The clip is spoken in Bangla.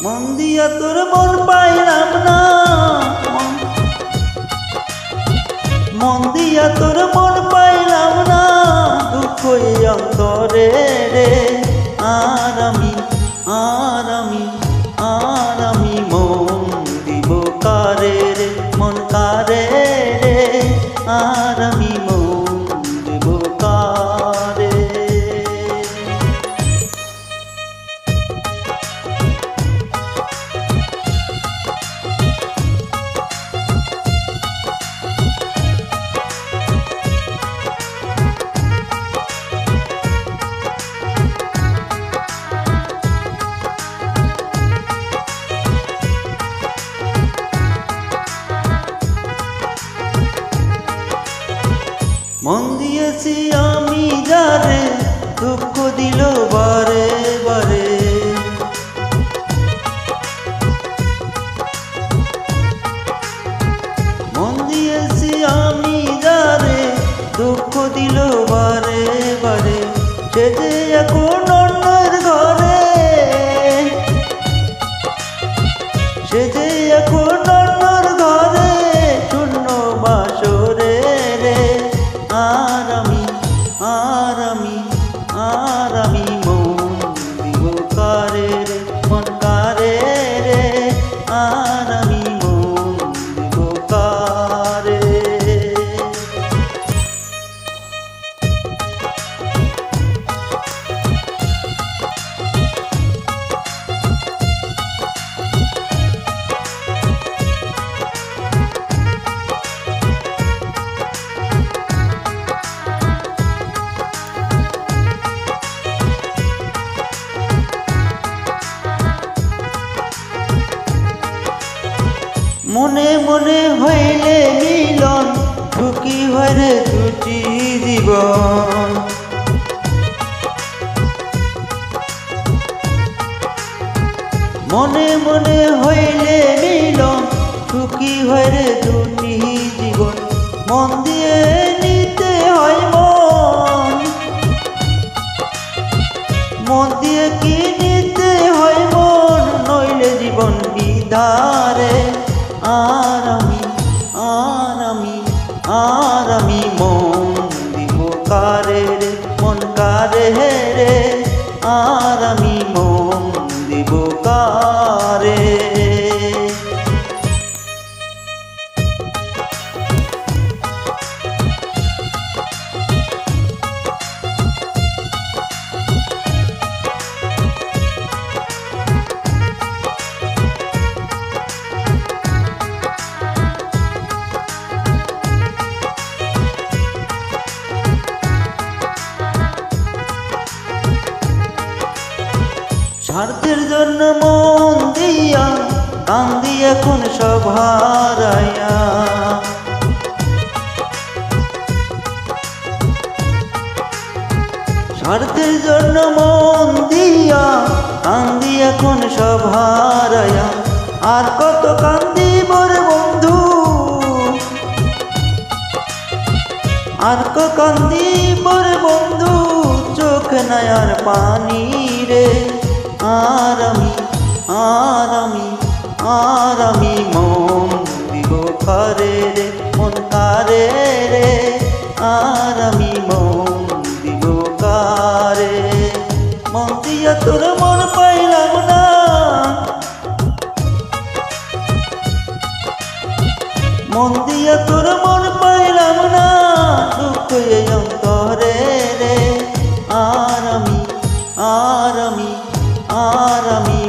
মন দিয়া তোর মন পাইলাম না, মন দিয়া তোর মন পাইলাম না, দুঃখ এই অন্তরে রে। আর আমি মন দিব কারে রে, মন কারে রে, আর আমি মন দিব কারে। মন দিয়েছি আমি যারে, দুঃখ দিল বারে বারে। মন দিয়েছি আমি যারে, দুঃখ দিল বারে বারে। সে যে এখন অন্যের ঘরে, সে যে এখন অন্যের ঘরে, শূন্য বাসরে রে। আর আমি মন দিব কারে রে, মন কারে রে, আর আমি মন দিব কারে। মনে মনে হইলে মিলন, সুখী হরে দুটি জীবন। মনে মনে হইলে মিলন, সুখী হরে দুটি জীবন। মন দিয়ে নিতে হয় মন, মন দিয়ে কি নিতে হয় মন, নইলে জীবন বিধারে। আর আমি মন দিব কারে রে, মন কারে রে, আর আমি মন দিব কারে। স্বার্থের জন্য মন দিয়া কান্দি এখন সব হারাইয়া। স্বার্থের জন্য মন দিয়া কান্দি এখন সব হারাইয়া। আর কত কান্দিব রে বন্ধু, আর কত কান্দিব রে বন্ধু, চোখ নাই আর পানি রে। আর আমি মন দিব কারে রে, মন কারে রে, আর আমি মন দিব কারে। মন দিয়া তোর মন পাইলাম না, মন দিয়া তোর মন পাইলাম না, দুঃখ এই অন্তরে রে। আর আমি